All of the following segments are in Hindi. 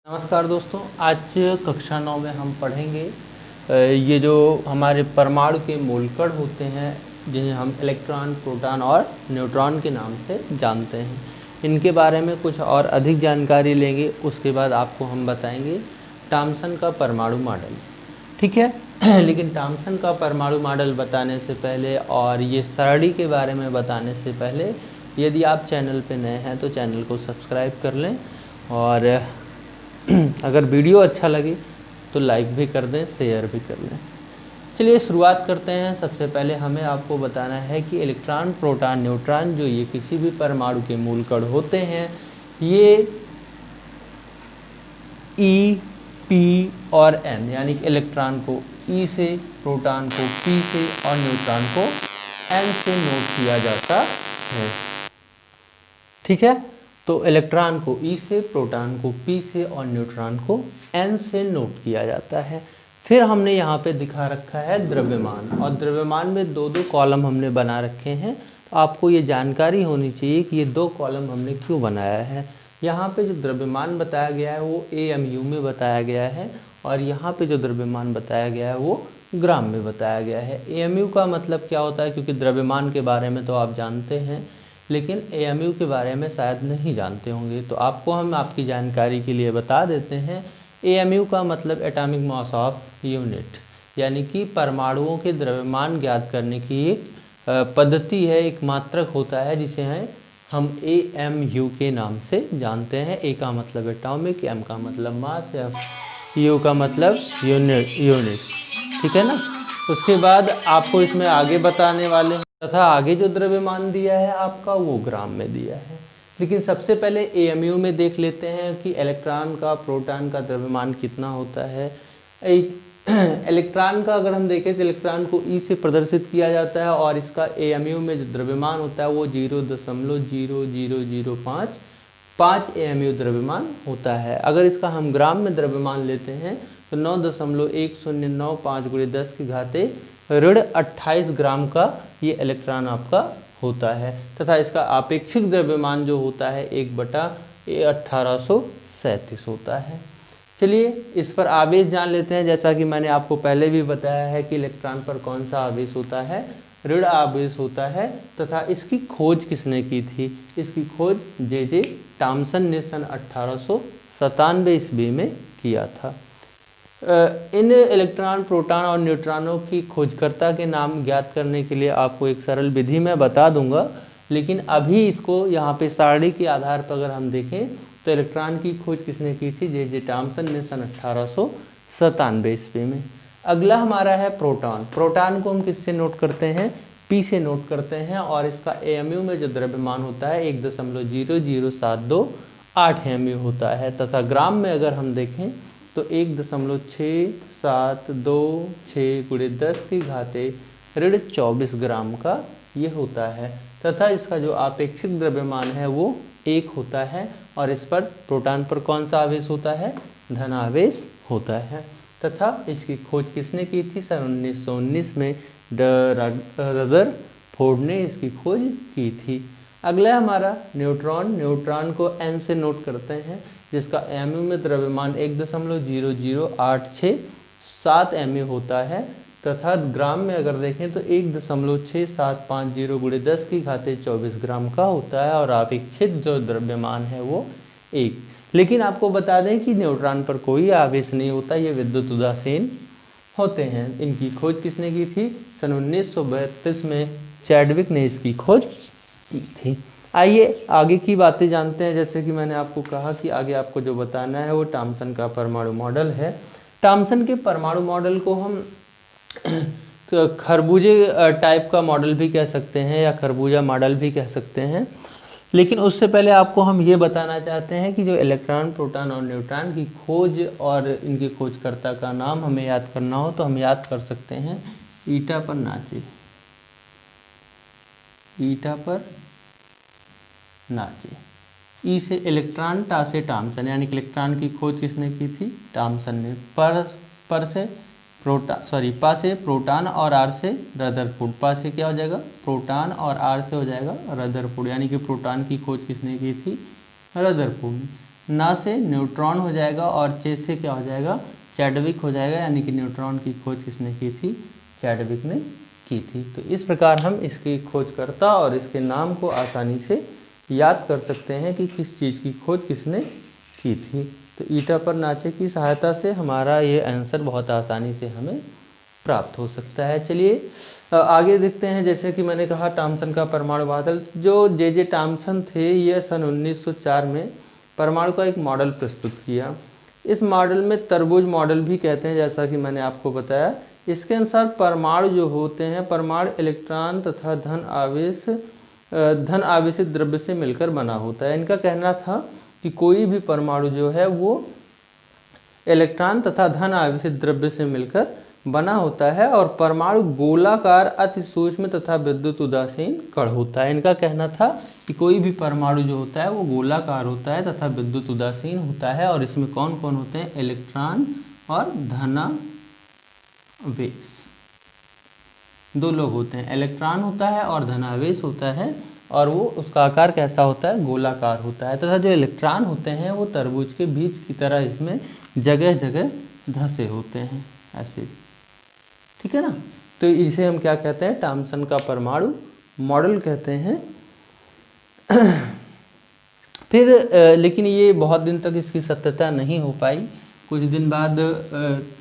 नमस्कार दोस्तों, आज कक्षा 9 में हम पढ़ेंगे ये जो हमारे परमाणु के मूलकण होते हैं जिन्हें हम इलेक्ट्रॉन, प्रोटॉन और न्यूट्रॉन के नाम से जानते हैं। इनके बारे में कुछ और अधिक जानकारी लेंगे। उसके बाद आपको हम बताएंगे थॉमसन का परमाणु मॉडल, ठीक है। लेकिन थॉमसन का परमाणु मॉडल बताने से पहले और ये सरणी के बारे में बताने से पहले यदि आप चैनल पर नए हैं तो चैनल को सब्सक्राइब कर लें और अगर वीडियो अच्छा लगे तो लाइक भी कर दें, शेयर भी कर लें। चलिए शुरुआत करते हैं। सबसे पहले हमें आपको बताना है कि इलेक्ट्रॉन, प्रोटॉन, न्यूट्रॉन जो ये किसी भी परमाणु के मूलकण होते हैं, ये ई, पी और एन, यानी कि इलेक्ट्रॉन को ई से, प्रोटॉन को पी से और न्यूट्रॉन को एन से नोट किया जाता है, ठीक है। तो इलेक्ट्रॉन को ई से, प्रोटॉन को पी से और न्यूट्रॉन को एन से नोट किया जाता है। फिर हमने यहाँ पे दिखा रखा है द्रव्यमान, और द्रव्यमान में दो दो कॉलम हमने बना रखे हैं। तो आपको ये जानकारी होनी चाहिए कि ये दो कॉलम हमने क्यों बनाया है। यहाँ पे जो द्रव्यमान बताया गया है वो AMU में बताया गया है, और यहाँ पे जो द्रव्यमान बताया गया है वो ग्राम में बताया गया है। AMU का मतलब क्या होता है, क्योंकि द्रव्यमान के बारे में तो आप जानते हैं लेकिन AMU के बारे में शायद नहीं जानते होंगे, तो आपको हम आपकी जानकारी के लिए बता देते हैं। AMU का मतलब एटॉमिक मास ऑफ यूनिट, यानी कि परमाणुओं के द्रव्यमान ज्ञात करने की एक पद्धति है, एक मात्रक होता है जिसे हम AMU के नाम से जानते हैं। A का मतलब एटॉमिक, M का मतलब मास, U का मतलब यूनिट, ठीक है ना। उसके बाद आपको इसमें आगे बताने वाले हैं, तथा आगे जो द्रव्यमान दिया है आपका वो ग्राम में दिया है। लेकिन सबसे पहले AMU में देख लेते हैं कि इलेक्ट्रॉन का, प्रोटॉन का द्रव्यमान कितना होता है। इलेक्ट्रॉन का अगर हम देखें तो इलेक्ट्रॉन को ई से प्रदर्शित किया जाता है, और इसका AMU में जो द्रव्यमान होता है वो 0.00055 AMU द्रव्यमान होता है। अगर इसका हम ग्राम में द्रव्यमान लेते हैं तो 9.1095 × 10 की घाते ऋण 28 ग्राम का ये इलेक्ट्रॉन आपका होता है, तथा इसका आपेक्षिक द्रव्यमान जो होता है 1/1837 होता है। चलिए इस पर आवेश जान लेते हैं। जैसा कि मैंने आपको पहले भी बताया है कि इलेक्ट्रॉन पर कौन सा आवेश होता है, ऋण आवेश होता है, तथा इसकी खोज किसने की थी, इसकी खोज J.J. थॉमसन ने सन 1897 ईस्वी में किया था। इन इलेक्ट्रॉन, प्रोटॉन और न्यूट्रॉनों की खोजकर्ता के नाम ज्ञात करने के लिए आपको एक सरल विधि मैं बता दूंगा, लेकिन अभी इसको यहाँ पे सारणी के आधार पर अगर हम देखें तो इलेक्ट्रॉन की खोज किसने की थी, J.J. थॉमसन ने सन 1897 ईस्वी में। अगला हमारा है प्रोटॉन। प्रोटॉन को हम किससे नोट करते हैं, P से नोट करते हैं, और इसका AMU में जो द्रव्यमान होता है 1.00728 AMU होता है, तथा ग्राम में अगर हम देखें तो 1.6726 × 10 की घाते ऋण 24 ग्राम का ये होता है, तथा इसका जो आपेक्षिक द्रव्यमान है वो 1 होता है, और इस पर प्रोटॉन पर कौन सा आवेश होता है, धन आवेश होता है। तथा इसकी खोज किसने की थी, सन 1919 में रदरफोर्ड ने इसकी खोज की थी। अगला हमारा न्यूट्रॉन। न्यूट्रॉन को N से नोट करते हैं, जिसका AMU में द्रव्यमान 1.00867 AMU होता है, तथा ग्राम में अगर देखें तो 1.6750 × 10 की घाते 24 ग्राम का होता है, और आपेक्षिक जो द्रव्यमान है वो 1। लेकिन आपको बता दें कि न्यूट्रॉन पर कोई आवेश नहीं होता, ये विद्युत उदासीन होते हैं। इनकी खोज किसने की थी, सन 1932 में चैडविक ने इसकी खोज की थी। आइए आगे की बातें जानते हैं। जैसे कि मैंने आपको कहा कि आगे आपको जो बताना है वो थॉमसन का परमाणु मॉडल है। थॉमसन के परमाणु मॉडल को हम खरबूजे टाइप का मॉडल भी कह सकते हैं, या खरबूजा मॉडल भी कह सकते हैं। लेकिन उससे पहले आपको हम ये बताना चाहते हैं कि जो इलेक्ट्रॉन, प्रोटॉन और न्यूट्रॉन की खोज और इनके खोजकर्ता का नाम हमें याद करना हो तो हम याद कर सकते हैं ईटा पर नाचे। ईटा पर नाचे। ई से इलेक्ट्रॉन, टा से थॉमसन, यानी कि इलेक्ट्रॉन की खोज किसने की थी, थॉमसन ने। पर से पा से प्रोटॉन और आर से रदरफोर्ड। पा से क्या हो जाएगा, प्रोटॉन, और आर से हो जाएगा रदरफोर्ड, यानी कि प्रोटॉन की खोज किसने की थी, रदरफोर्ड। ना से न्यूट्रॉन हो जाएगा और चे से क्या हो जाएगा, चैडविक हो जाएगा, यानी कि न्यूट्रॉन की खोज किसने की थी, चैडविक ने की थी। तो इस प्रकार हम इसकी खोजकर्ता और इसके नाम को आसानी से याद कर सकते हैं कि किस चीज़ की खोज किसने की थी। तो ईटा पर नाचे की सहायता से हमारा ये आंसर बहुत आसानी से हमें प्राप्त हो सकता है। चलिए आगे देखते हैं। जैसे कि मैंने कहा थॉमसन का परमाणु बादल, जो जे थॉमसन थे, यह सन 1904 में परमाणु का एक मॉडल प्रस्तुत किया। इस मॉडल में तरबूज मॉडल भी कहते हैं, जैसा कि मैंने आपको बताया। इसके अनुसार परमाणु जो होते हैं, परमाणु इलेक्ट्रॉन तथा धन आवेशित द्रव्य से मिलकर बना होता है। इनका कहना था कि कोई भी परमाणु जो है वो इलेक्ट्रॉन तथा धन आवेशित द्रव्य से मिलकर बना होता है और परमाणु गोलाकार, अति सूक्ष्म तथा विद्युत उदासीन कण होता है। इनका कहना था कि कोई भी परमाणु जो होता है वो गोलाकार होता है तथा विद्युत उदासीन होता है, और इसमें कौन कौन होते हैं, इलेक्ट्रॉन और धनावेश, दो लोग होते हैं। इलेक्ट्रॉन होता है और धनावेश होता है, और वो उसका आकार कैसा होता है, गोलाकार होता है, तथा जो इलेक्ट्रॉन होते हैं वो तरबूज के बीज की तरह इसमें जगह जगह धंसे होते हैं, ऐसे। ठीक है ना। तो इसे हम क्या कहते हैं, थॉमसन का परमाणु मॉडल कहते हैं। फिर लेकिन ये बहुत दिन तक इसकी सत्यता नहीं हो पाई। कुछ दिन बाद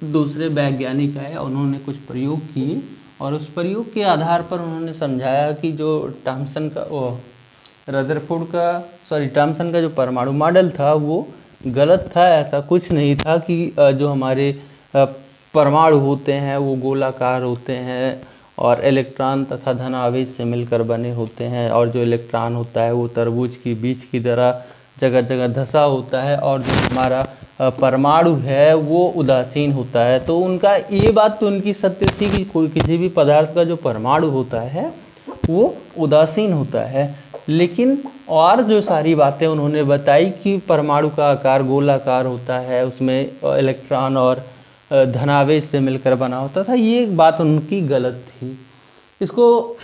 दूसरे वैज्ञानिक आए, उन्होंने कुछ प्रयोग किए और उस प्रयोग के आधार पर उन्होंने समझाया कि जो थॉमसन का जो परमाणु मॉडल था वो गलत था। ऐसा कुछ नहीं था कि जो हमारे परमाणु होते हैं वो गोलाकार होते हैं और इलेक्ट्रॉन तथा धन आवेश से मिलकर बने होते हैं, और जो इलेक्ट्रॉन होता है वो तरबूज की बीज की तरह जगह जगह धंसा होता है, और जो हमारा परमाणु है वो उदासीन होता है। तो उनका ये बात तो उनकी सत्य थी कि कोई किसी भी पदार्थ का जो परमाणु होता है वो उदासीन होता है, लेकिन और जो सारी बातें उन्होंने बताई कि परमाणु का आकार गोलाकार होता है, उसमें इलेक्ट्रॉन और धनावेश से मिलकर बना होता था, ये बात उनकी गलत थी। इसको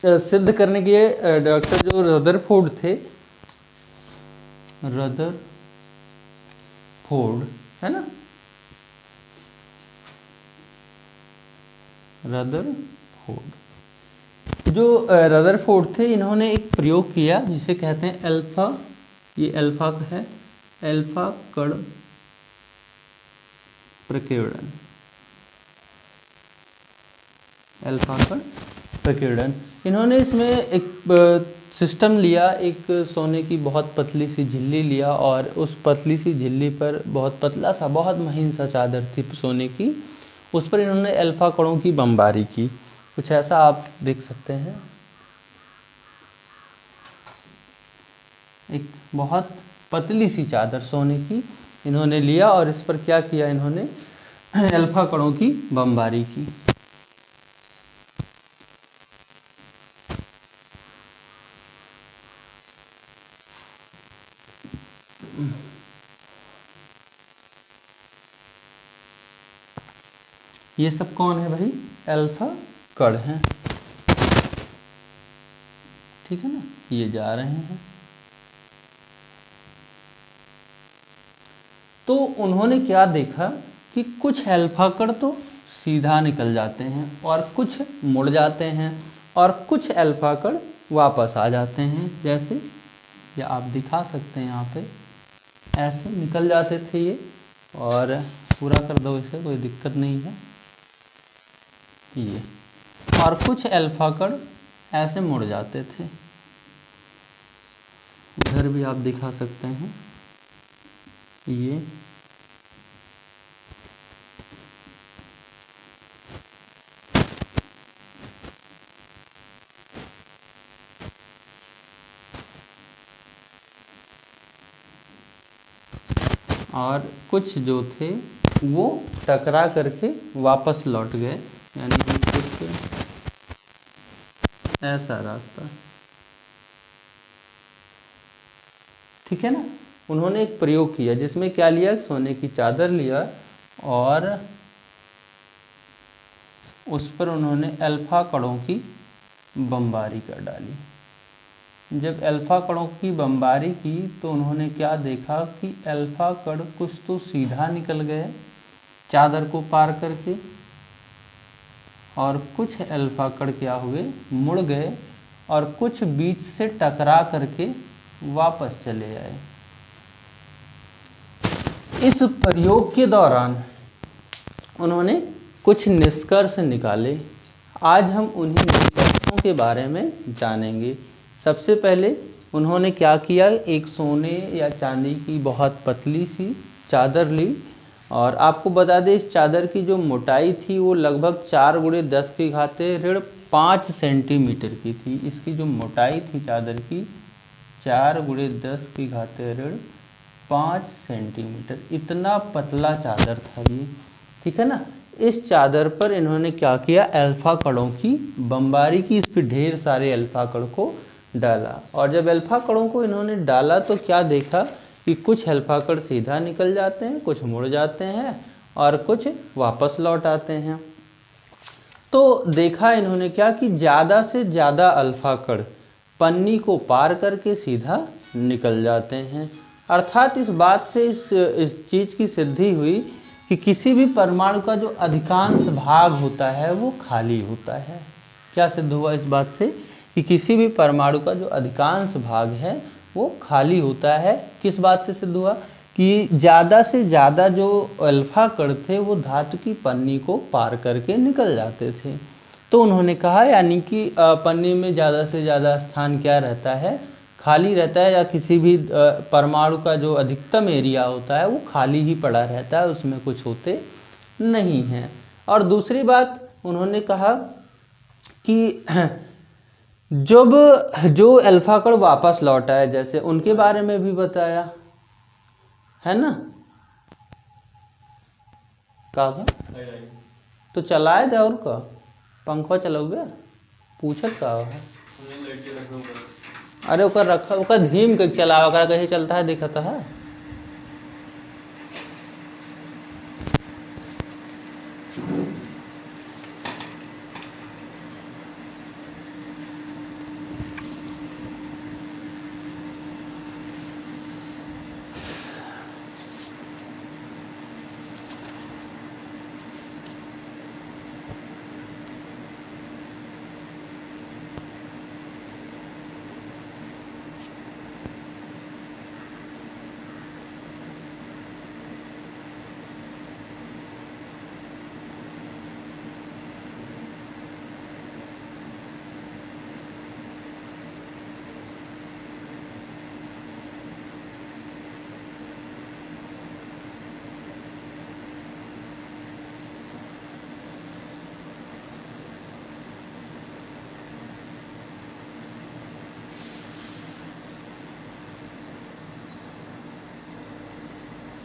सिद्ध करने के लिए डॉक्टर जो रदरफोर्ड थे, रदरफोर्ड है ना, रदरफोर्ड थे, इन्होंने एक प्रयोग किया जिसे कहते हैं अल्फा, ये अल्फा है, अल्फा कण प्रकीर्णन, अल्फा कण प्रकीर्णन। इन्होंने इसमें एक सिस्टम लिया, एक सोने की बहुत पतली सी झिल्ली लिया, और उस पतली सी झिल्ली पर बहुत पतला सा, बहुत महीन सा चादर थी सोने की, उस पर इन्होंने अल्फा कणों की बमबारी की। कुछ ऐसा आप देख सकते हैं, एक बहुत पतली सी चादर सोने की इन्होंने लिया और इस पर क्या किया, इन्होंने अल्फा कणों की बमबारी की। ये सब कौन है भाई, अल्फा कण हैं, ठीक है ना, ये जा रहे हैं। तो उन्होंने क्या देखा कि कुछ अल्फा कण तो सीधा निकल जाते हैं और कुछ मुड़ जाते हैं और कुछ अल्फा कण वापस आ जाते हैं, जैसे ये आप दिखा सकते हैं यहाँ पे, ऐसे निकल जाते थे ये, और पूरा कर दो इसे, कोई दिक्कत नहीं है ये, और कुछ अल्फा कण ऐसे मुड़ जाते थे। इधर भी आप दिखा सकते हैं ये, और कुछ जो थे वो टकरा करके वापस लौट गए, यानी कि कुछ ऐसा रास्ता, ठीक है ना। उन्होंने एक प्रयोग किया जिसमें क्या लिया, सोने की चादर लिया और उस पर उन्होंने अल्फा कणों की बमबारी कर डाली। जब अल्फा कणों की बमबारी की तो उन्होंने क्या देखा कि अल्फा कण कुछ तो सीधा निकल गए चादर को पार करके, और कुछ अल्फा कण क्या हुए, मुड़ गए, और कुछ बीच से टकरा करके वापस चले आए। इस प्रयोग के दौरान उन्होंने कुछ निष्कर्ष निकाले। आज हम उन्हीं निष्कर्षों के बारे में जानेंगे। सबसे पहले उन्होंने क्या किया, एक सोने या चांदी की बहुत पतली सी चादर ली, और आपको बता दें इस चादर की जो मोटाई थी वो लगभग 4 × 10⁻5 सेंटीमीटर की थी। इसकी जो मोटाई थी चादर की 4 × 10⁻5 सेंटीमीटर, इतना पतला चादर था ये, ठीक है ना। इस चादर पर इन्होंने क्या किया, अल्फा कणों की बमबारी की, इस पर ढेर सारे अल्फा कण को डाला, और जब अल्फा कणों को इन्होंने डाला तो क्या देखा कि कुछ अल्फा कण सीधा निकल जाते हैं, कुछ मुड़ जाते हैं, और कुछ वापस लौट आते हैं। तो देखा इन्होंने क्या कि ज़्यादा से ज़्यादा अल्फा कण पन्नी को पार करके सीधा निकल जाते हैं। अर्थात इस बात से इस चीज़ की सिद्धि हुई कि किसी भी परमाणु का जो अधिकांश भाग होता है वो खाली होता है। क्या सिद्ध हुआ इस बात से कि किसी भी परमाणु का जो अधिकांश भाग है वो खाली होता है। किस बात से सिद्ध हुआ कि ज़्यादा से ज़्यादा जो अल्फा कण थे वो धातु की पन्नी को पार करके निकल जाते थे। तो उन्होंने कहा यानी कि पन्नी में ज़्यादा से ज़्यादा स्थान क्या रहता है, खाली रहता है, या किसी भी परमाणु का जो अधिकतम एरिया होता है वो खाली ही पड़ा रहता है, उसमें कुछ होते नहीं हैं। और दूसरी बात उन्होंने कहा कि जब जो अल्फा कण वापस लौटा है, जैसे उनके बारे में भी बताया है ना, कहा तो चलाए जा, और का पंखा चलोगे, पूछत का है, अरे ओकर रखा, ओकर धीम के चलावा कर, कहीं चलता है दिखता है।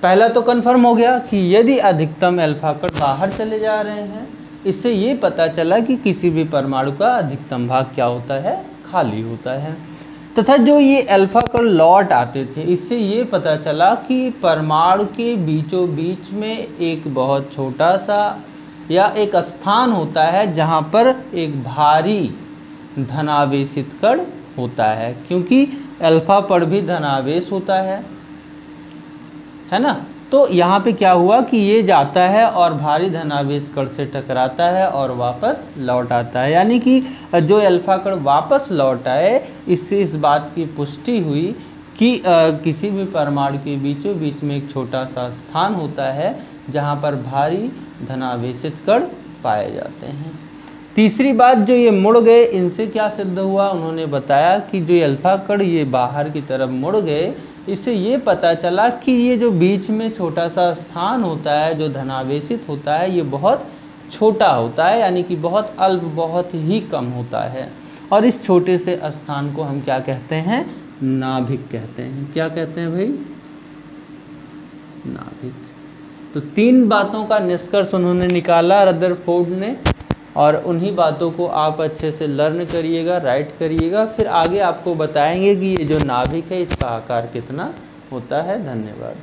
पहला तो कंफर्म हो गया कि यदि अधिकतम अल्फा कण बाहर चले जा रहे हैं, इससे ये पता चला कि किसी भी परमाणु का अधिकतम भाग क्या होता है, खाली होता है। तथा जो ये अल्फा कण लौट आते थे, इससे ये पता चला कि परमाणु के बीचों बीच में एक बहुत छोटा सा या एक स्थान होता है जहाँ पर एक भारी धनावेशित कण होता है, क्योंकि अल्फा पर भी धनावेश होता है ना। तो यहाँ पे क्या हुआ कि ये जाता है और भारी धनावेश कण से टकराता है और वापस लौट आता है, यानी कि जो अल्फा कण वापस लौट आए, इससे इस बात की पुष्टि हुई कि किसी भी परमाणु के बीचों बीच में एक छोटा सा स्थान होता है जहाँ पर भारी धनावेशित कण पाए जाते हैं। तीसरी बात, जो ये मुड़ गए, इनसे क्या सिद्ध हुआ, उन्होंने बताया कि जो अल्फा कण ये बाहर की तरफ मुड़ गए, इससे ये पता चला कि ये जो बीच में छोटा सा स्थान होता है जो धनावेशित होता है, ये बहुत छोटा होता है, यानी कि बहुत अल्प, बहुत ही कम होता है। और इस छोटे से स्थान को हम क्या कहते हैं, नाभिक कहते हैं। क्या कहते हैं भाई, नाभिक। तो 3 बातों का निष्कर्ष उन्होंने निकाला रदरफोर्ड ने, और उन्हीं बातों को आप अच्छे से लर्न करिएगा, राइट करिएगा, फिर आगे आपको बताएंगे कि ये जो नाभिक है इसका आकार कितना होता है। धन्यवाद।